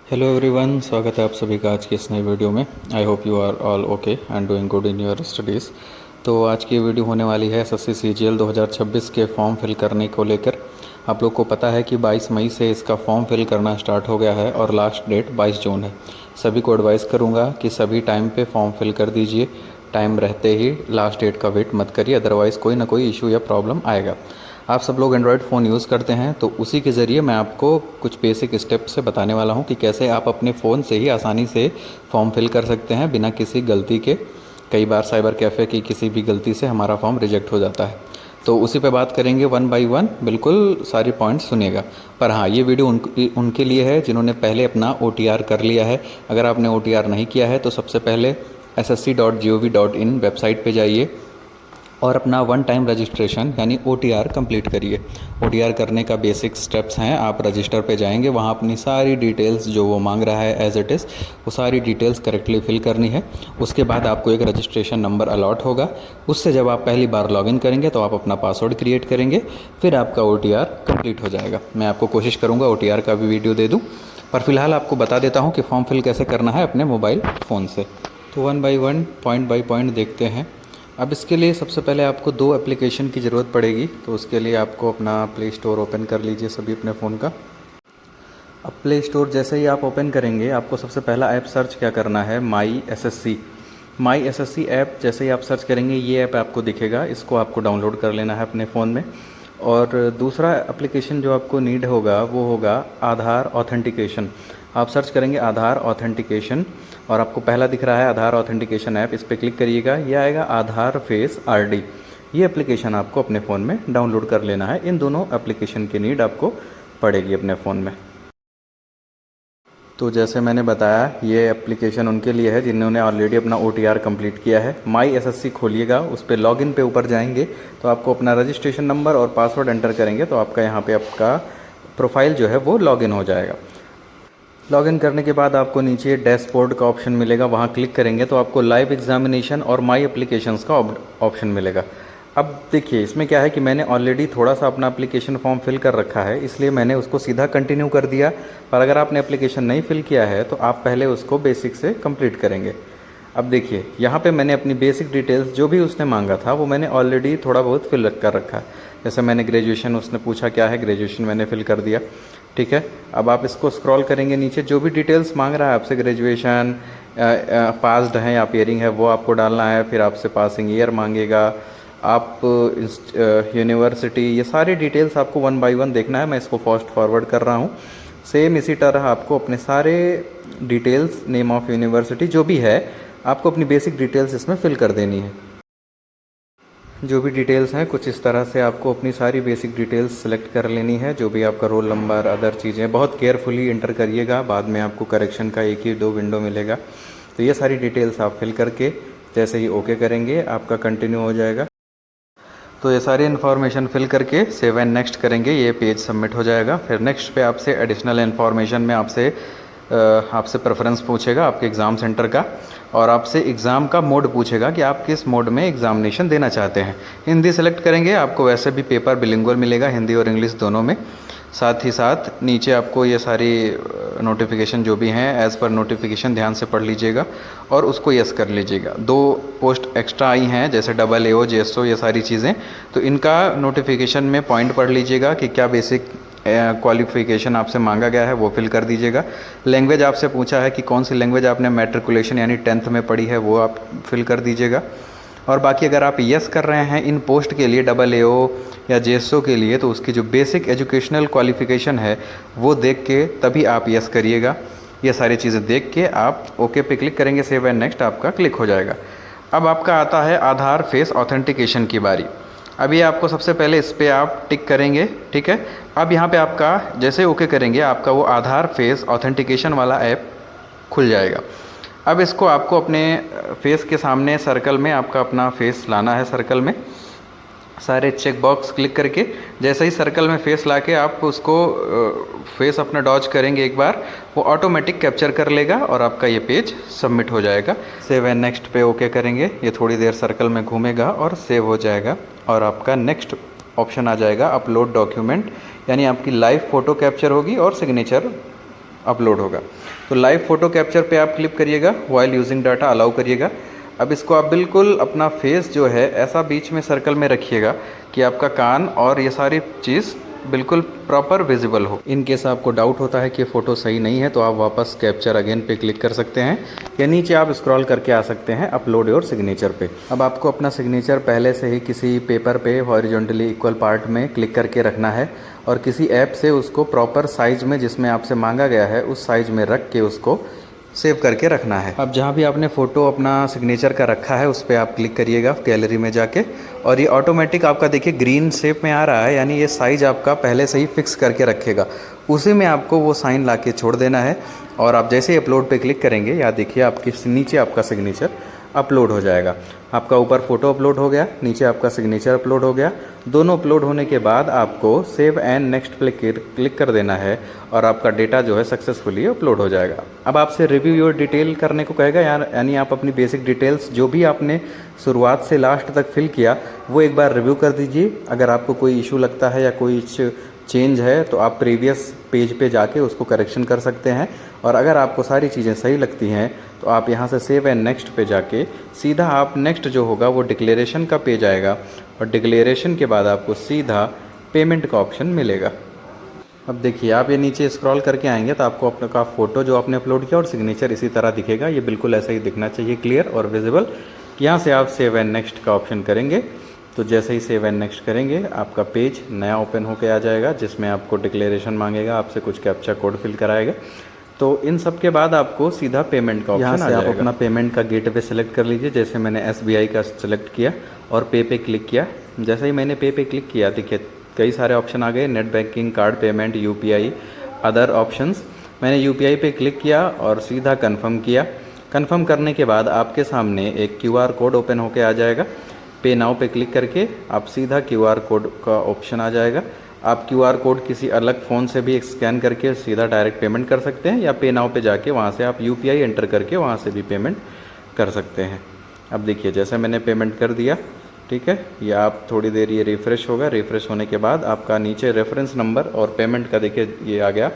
Hello everyone, स्वागत है आप सभी का आज की इस नई वीडियो में। I hope you are all okay and doing good in your studies. तो आज की वीडियो होने वाली है एसएससी सीजीएल 2026 के फॉर्म फिल करने को लेकर। आप लोग को पता है कि 22 मई से इसका फॉर्म फिल करना स्टार्ट हो गया है और लास्ट डेट 22 जून है। सभी को एडवाइस करूँगा कि सभी टाइम पे फॉर्म फिल कर दीजिए। टाइम रहते ही लास्ट डेट का वेट मत करिए, अदरवाइज़ कोई ना कोई इशू या प्रॉब्लम आएगा। आप सब लोग एंड्रॉयड फ़ोन यूज़ करते हैं, तो उसी के ज़रिए मैं आपको कुछ बेसिक स्टेप से बताने वाला हूं कि कैसे आप अपने फ़ोन से ही आसानी से फॉर्म फिल कर सकते हैं बिना किसी गलती के। कई बार साइबर कैफ़े की किसी भी गलती से हमारा फॉर्म रिजेक्ट हो जाता है, तो उसी पे बात करेंगे वन बाय वन। बिल्कुल सारी पॉइंट्स सुनिएगा। पर हाँ, ये वीडियो उनके लिए है जिन्होंने पहले अपना OTR कर लिया है। अगर आपने OTR नहीं किया है तो सबसे पहले ssc.gov.in वेबसाइट पे जाइए और अपना वन टाइम रजिस्ट्रेशन यानी OTR कंप्लीट करिए। OTR करने का बेसिक स्टेप्स हैं, आप रजिस्टर पे जाएंगे, वहाँ अपनी सारी डिटेल्स जो वो मांग रहा है एज इट इज़ वो सारी डिटेल्स करेक्टली फिल करनी है। उसके बाद आपको एक रजिस्ट्रेशन नंबर अलॉट होगा, उससे जब आप पहली बार लॉगिन करेंगे तो आप अपना पासवर्ड क्रिएट करेंगे, फिर आपका OTR कंप्लीट हो जाएगा। मैं आपको कोशिश करूँगा OTR का भी वीडियो दे दूँ, पर फिलहाल आपको बता देता हूँ कि फॉर्म फिल कैसे करना है अपने मोबाइल फ़ोन से। तो one by one, point by point देखते हैं। अब इसके लिए सबसे पहले आपको दो एप्लीकेशन की ज़रूरत पड़ेगी, तो उसके लिए आपको अपना प्ले स्टोर ओपन कर लीजिए सभी अपने फ़ोन का। अब प्ले स्टोर जैसे ही आप ओपन करेंगे, आपको सबसे पहला ऐप सर्च क्या करना है, माई एसएससी ऐप। जैसे ही आप सर्च करेंगे ये ऐप आपको दिखेगा, इसको आपको डाउनलोड कर लेना है अपने फ़ोन में। और दूसरा एप्लीकेशन जो आपको नीड होगा वो होगा आधार ऑथेंटिकेशन। आप सर्च करेंगे आधार ऑथेंटिकेशन और आपको पहला दिख रहा है आधार ऑथेंटिकेशन ऐप, इस पर क्लिक करिएगा। यह आएगा आधार फेस RD। ये एप्लीकेशन आपको अपने फ़ोन में डाउनलोड कर लेना है। इन दोनों एप्लीकेशन की नीड आपको पड़ेगी अपने फ़ोन में। तो जैसे मैंने बताया, ये एप्लीकेशन उनके लिए है जिन्होंने ऑलरेडी अपना OTR कंप्लीट किया है। माई एसएससी खोलिएगा, उस पर लॉगिन पे ऊपर जाएंगे तो आपको अपना रजिस्ट्रेशन नंबर और पासवर्ड एंटर करेंगे तो आपका यहाँ पे आपका प्रोफाइल जो है वो लॉगिन हो जाएगा। लॉगिन करने के बाद आपको नीचे डैशबोर्ड का ऑप्शन मिलेगा, वहाँ क्लिक करेंगे तो आपको लाइव एग्जामिनेशन और माई एप्लीकेशंस का ऑप्शन मिलेगा। अब देखिए इसमें क्या है कि मैंने ऑलरेडी थोड़ा सा अपना एप्लीकेशन फॉर्म फिल कर रखा है, इसलिए मैंने उसको सीधा कंटिन्यू कर दिया। पर अगर आपने एप्लीकेशन नहीं फिल किया है तो आप पहले उसको बेसिक से कंप्लीट करेंगे। अब देखिए यहाँ पे मैंने अपनी बेसिक डिटेल्स जो भी उसने मांगा था वो मैंने ऑलरेडी थोड़ा बहुत फिल कर रखा है। जैसे मैंने ग्रेजुएशन, उसने पूछा क्या है, ग्रेजुएशन मैंने फिल कर दिया। ठीक है, अब आप इसको स्क्रॉल करेंगे नीचे, जो भी डिटेल्स मांग रहा है आपसे, ग्रेजुएशन, पास्ड है या पेयरिंग है, वो आपको डालना है। फिर आपसे पासिंग ईयर मांगेगा, आप यूनिवर्सिटी, ये सारी डिटेल्स आपको वन बाय वन देखना है। मैं इसको फास्ट फॉरवर्ड कर रहा हूँ। सेम इसी तरह आपको अपने सारे डिटेल्स, नेम ऑफ़ यूनिवर्सिटी जो भी है, आपको अपनी बेसिक डिटेल्स इसमें फिल कर देनी है। जो भी डिटेल्स हैं कुछ इस तरह से आपको अपनी सारी बेसिक डिटेल्स सेलेक्ट कर लेनी है। जो भी आपका रोल नंबर, अदर चीज़ें बहुत केयरफुली इंटर करिएगा, बाद में आपको करेक्शन का एक ही दो विंडो मिलेगा। तो ये सारी डिटेल्स आप फिल करके जैसे ही ओके करेंगे आपका कंटिन्यू हो जाएगा। तो ये सारी इन्फॉर्मेशन फिल करके सेव एंड नेक्स्ट करेंगे, ये पेज सबमिट हो जाएगा। फिर नेक्स्ट पे आपसे एडिशनल इन्फॉर्मेशन में आपसे प्रेफरेंस पूछेगा आपके एग्ज़ाम सेंटर का, और आपसे एग्ज़ाम का मोड पूछेगा कि आप किस मोड में एग्ज़ामिनेशन देना चाहते हैं। हिंदी सेलेक्ट करेंगे, आपको वैसे भी पेपर बिलिंगुअल मिलेगा, हिंदी और इंग्लिश दोनों में। साथ ही साथ नीचे आपको ये सारी नोटिफिकेशन जो भी हैं एज़ पर नोटिफिकेशन ध्यान से पढ़ लीजिएगा और उसको यस कर लीजिएगा। दो पोस्ट एक्स्ट्रा आई हैं जैसे AAO, JSO, ये सारी चीज़ें, तो इनका नोटिफिकेशन में पॉइंट पढ़ लीजिएगा कि क्या बेसिक क्वालिफ़िकेशन आपसे मांगा गया है, वो फिल कर दीजिएगा। लैंग्वेज आपसे पूछा है कि कौन सी लैंग्वेज आपने मैट्रिकुलेशन यानी 10th में पढ़ी है, वो आप फिल कर दीजिएगा। और बाकी अगर आप यस कर रहे हैं इन पोस्ट के लिए, AAO या JSO के लिए, तो उसकी जो बेसिक एजुकेशनल क्वालिफ़िकेशन है वो देख के तभी आप यस करिएगा। ये सारी चीज़ें देख के आप ओके पे क्लिक करेंगे, सेव एंड नेक्स्ट आपका क्लिक हो जाएगा। अब आपका आता है आधार फेस ऑथेंटिकेशन की बारी। अभी आपको सबसे पहले इस पर आप टिक करेंगे, ठीक है। अब यहाँ पे आपका जैसे ओके करेंगे आपका वो आधार फेस ऑथेंटिकेशन वाला ऐप खुल जाएगा। अब इसको आपको अपने फेस के सामने सर्कल में आपका अपना फेस लाना है। सर्कल में सारे चेक बॉक्स क्लिक करके जैसे ही सर्कल में फेस लाके आप उसको फेस अपना डॉज करेंगे एक बार, वो ऑटोमेटिक कैप्चर कर लेगा और आपका ये पेज सबमिट हो जाएगा। सेव एंड नेक्स्ट पे ओके करेंगे, ये थोड़ी देर सर्कल में घूमेगा और सेव हो जाएगा। और आपका नेक्स्ट ऑप्शन आ जाएगा अपलोड डॉक्यूमेंट, यानी आपकी लाइव फ़ोटो कैप्चर होगी और सिग्नेचर अपलोड होगा। तो लाइव फ़ोटो कैप्चर पे आप क्लिक करिएगा, वाइल यूजिंग डाटा अलाउ करिएगा। अब इसको आप बिल्कुल अपना फेस जो है ऐसा बीच में सर्कल में रखिएगा कि आपका कान और ये सारी चीज़ बिल्कुल प्रॉपर विजिबल हो। इन केस आपको डाउट होता है कि फ़ोटो सही नहीं है तो आप वापस कैप्चर अगेन पे क्लिक कर सकते हैं या नीचे आप स्क्रॉल करके आ सकते हैं अपलोड योर सिग्नेचर पे। अब आपको अपना सिग्नेचर पहले से ही किसी पेपर पे हॉरिजॉन्टली इक्वल पार्ट में क्लिक करके रखना है और किसी ऐप से उसको प्रॉपर साइज़ में जिसमें आपसे मांगा गया है उस साइज़ में रख के उसको सेव करके रखना है। अब जहाँ भी आपने फ़ोटो अपना सिग्नेचर का रखा है उस पर आप क्लिक करिएगा गैलरी में जाके, और ये ऑटोमेटिक आपका देखिए ग्रीन शेप में आ रहा है, यानी ये साइज़ आपका पहले से ही फिक्स करके रखेगा। उसी में आपको वो साइन ला के छोड़ देना है और आप जैसे ही अपलोड पे क्लिक करेंगे या देखिए आपके नीचे आपका सिग्नेचर अपलोड हो जाएगा। आपका ऊपर फ़ोटो अपलोड हो गया, नीचे आपका सिग्नेचर अपलोड हो गया। दोनों अपलोड होने के बाद आपको सेव एंड नेक्स्ट पे क्लिक कर देना है और आपका डेटा जो है सक्सेसफुली अपलोड हो जाएगा। अब आपसे रिव्यू योर डिटेल करने को कहेगा, यानी आप अपनी बेसिक डिटेल्स जो भी आपने शुरुआत से लास्ट तक फिल किया वो एक बार रिव्यू कर दीजिए। अगर आपको कोई इशू लगता है या कोई चेंज है तो आप प्रीवियस पेज पे जाके उसको करेक्शन कर सकते हैं, और अगर आपको सारी चीज़ें सही लगती हैं तो आप यहाँ से सेव एंड नेक्स्ट पे जाके सीधा आप नेक्स्ट जो होगा वो डिक्लेरेशन का पेज आएगा और डिक्लेरेशन के बाद आपको सीधा पेमेंट का ऑप्शन मिलेगा। अब देखिए आप ये नीचे स्क्रॉल करके आएंगे तो आपको अपने का फ़ोटो जो आपने अपलोड किया और सिग्नेचर इसी तरह दिखेगा। ये बिल्कुल ऐसा ही दिखना चाहिए, क्लियर और विजिबल। यहाँ से आप सेव एंड नेक्स्ट का ऑप्शन करेंगे तो जैसे ही सेव एंड नेक्स्ट करेंगे आपका पेज नया ओपन होके आ जाएगा जिसमें आपको डिक्लेरेशन मांगेगा, आपसे कुछ कैप्चा कोड फिल कराएगा। तो इन सब के बाद आपको सीधा पेमेंट का ऑप्शन आ जाएगा। आप अपना पेमेंट का गेटवे सेलेक्ट कर लीजिए, जैसे मैंने SBI का सेलेक्ट किया और पे क्लिक किया। जैसे ही मैंने पे क्लिक किया देखिए कई सारे ऑप्शन आ गए, net banking, card payment, UPI, other options. मैंने UPI पे क्लिक किया और सीधा कन्फर्म किया। कन्फर्म करने के बाद आपके सामने एक QR कोड ओपन होके आ जाएगा। पे नाउ पे क्लिक करके आप सीधा QR कोड का ऑप्शन आ जाएगा। आप QR कोड किसी अलग फ़ोन से भी स्कैन करके सीधा डायरेक्ट पेमेंट कर सकते हैं या पे नाउ पे जाके वहाँ से आप UPI एंटर करके वहाँ से भी पेमेंट कर सकते हैं। अब देखिए जैसे मैंने पेमेंट कर दिया, ठीक है, ये आप थोड़ी देर ये रिफ़्रेश होगा। रिफ़्रेश होने के बाद आपका नीचे रेफरेंस नंबर और पेमेंट का देखिए ये आ गया,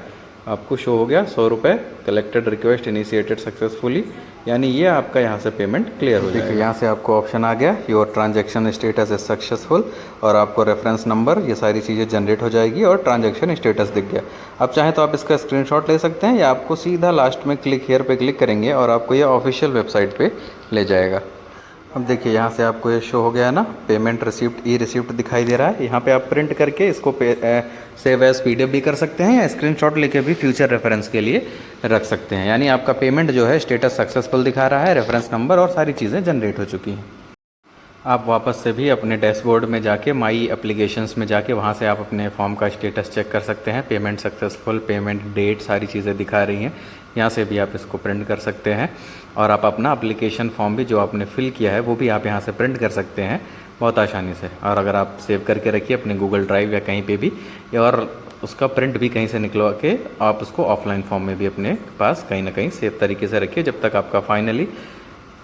आपको शो हो गया 100 रुपये कलेक्टेड, रिक्वेस्ट इनिशिएटेड सक्सेसफुली, यानी ये आपका यहाँ से पेमेंट क्लियर हो जाएगा। यहाँ से आपको ऑप्शन आ गया your transaction status is successful और आपको रेफरेंस नंबर ये सारी चीज़ें जनरेट हो जाएगी और ट्रांजैक्शन स्टेटस दिख गया। अब चाहे तो आप इसका स्क्रीनशॉट ले सकते हैं या आपको सीधा लास्ट में क्लिक हियर पे क्लिक करेंगे और आपको ये ऑफिशियल वेबसाइट पे ले जाएगा। अब देखिए यहाँ से आपको ये शो हो गया ना, पेमेंट रिसिप्ट, ई रिसिप्ट दिखाई दे रहा है। यहाँ पे आप प्रिंट करके इसको सेव एज PDF भी कर सकते हैं या स्क्रीनशॉट लेके भी फ्यूचर रेफरेंस के लिए रख सकते हैं। यानी आपका पेमेंट जो है स्टेटस सक्सेसफुल दिखा रहा है, रेफरेंस नंबर और सारी चीज़ें जनरेट हो चुकी हैं। आप वापस से भी अपने डैशबोर्ड में जाके माई एप्लीकेशंस में जाके वहाँ से आप अपने फॉर्म का स्टेटस चेक कर सकते हैं। पेमेंट सक्सेसफुल, पेमेंट डेट, सारी चीज़ें दिखा रही हैं। यहाँ से भी आप इसको प्रिंट कर सकते हैं और आप अपना एप्लीकेशन फॉर्म भी जो आपने फिल किया है वो भी आप यहाँ से प्रिंट कर सकते हैं बहुत आसानी से। और अगर आप सेव करके रखिए अपने गूगल ड्राइव या कहीं पे भी, और उसका प्रिंट भी कहीं से निकलवा के आप उसको ऑफलाइन फॉर्म में भी अपने पास कहीं ना कहीं सेफ तरीके से रखिए जब तक आपका फाइनली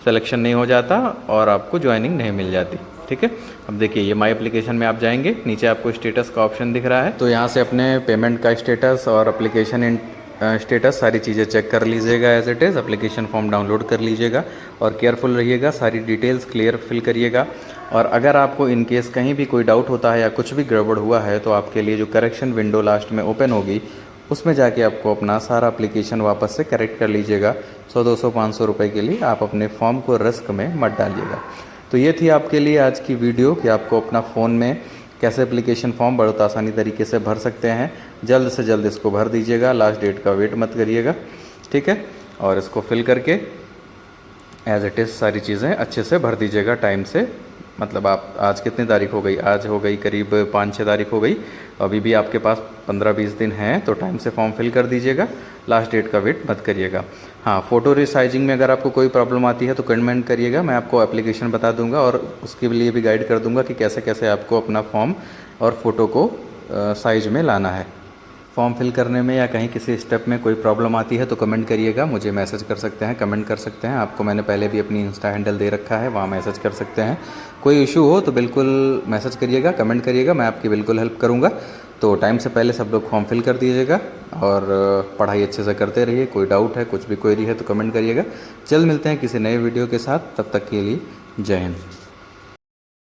सिलेक्शन नहीं हो जाता और आपको ज्वाइनिंग नहीं मिल जाती। ठीक है, अब देखिए ये माई एप्लीकेशन में आप जाएंगे, नीचे आपको स्टेटस का ऑप्शन दिख रहा है, तो यहाँ से अपने पेमेंट का स्टेटस और एप्लीकेशन स्टेटस सारी चीज़ें चेक कर लीजिएगा as it is. Application form download कर लीजिएगा और केयरफुल रहिएगा, सारी डिटेल्स क्लियर फिल करिएगा। और अगर आपको इन केस कहीं भी कोई डाउट होता है या कुछ भी गड़बड़ हुआ है तो आपके लिए जो करेक्शन विंडो लास्ट में ओपन होगी उसमें जाके आपको अपना सारा एप्लीकेशन वापस से करेक्ट कर लीजिएगा। 100, 200, 500 रुपये के लिए आप अपने फॉर्म को रिस्क में मत डालिएगा। तो ये थी आपके लिए आज की वीडियो कि आपको अपना फ़ोन में कैसे एप्लीकेशन फॉर्म बहुत आसानी तरीके से भर सकते हैं। जल्द से जल्द इसको भर दीजिएगा, लास्ट डेट का वेट मत करिएगा। ठीक है, और इसको फिल करके एज इट इज़ सारी चीज़ें अच्छे से भर दीजिएगा टाइम से। मतलब आप आज कितनी तारीख हो गई, आज हो गई करीब 5-6 तारीख हो गई, अभी भी आपके पास 15-20 दिन हैं, तो टाइम से फॉर्म फिल कर दीजिएगा, लास्ट डेट का वेट मत करिएगा। हाँ, फ़ोटो रिसाइजिंग में अगर आपको कोई प्रॉब्लम आती है तो कमेंट करिएगा, मैं आपको एप्लीकेशन बता दूंगा और उसके लिए भी गाइड कर दूंगा कि कैसे कैसे आपको अपना फॉर्म और फ़ोटो को साइज में लाना है। फॉर्म फिल करने में या कहीं किसी स्टेप में कोई प्रॉब्लम आती है तो कमेंट करिएगा, मुझे मैसेज कर सकते हैं, कमेंट कर सकते हैं। आपको मैंने पहले भी अपनी इंस्टा हैंडल दे रखा है, वहाँ मैसेज कर सकते हैं। कोई इशू हो तो बिल्कुल मैसेज करिएगा, कमेंट करिएगा, मैं आपकी बिल्कुल हेल्प करूँगा। तो टाइम से पहले सब लोग फॉर्म फिल कर दीजिएगा और पढ़ाई अच्छे से करते रहिए। कोई डाउट है, कुछ भी क्वेरी है तो कमेंट करिएगा। जल्द मिलते हैं किसी नए वीडियो के साथ, तब तक के लिए जय हिंद।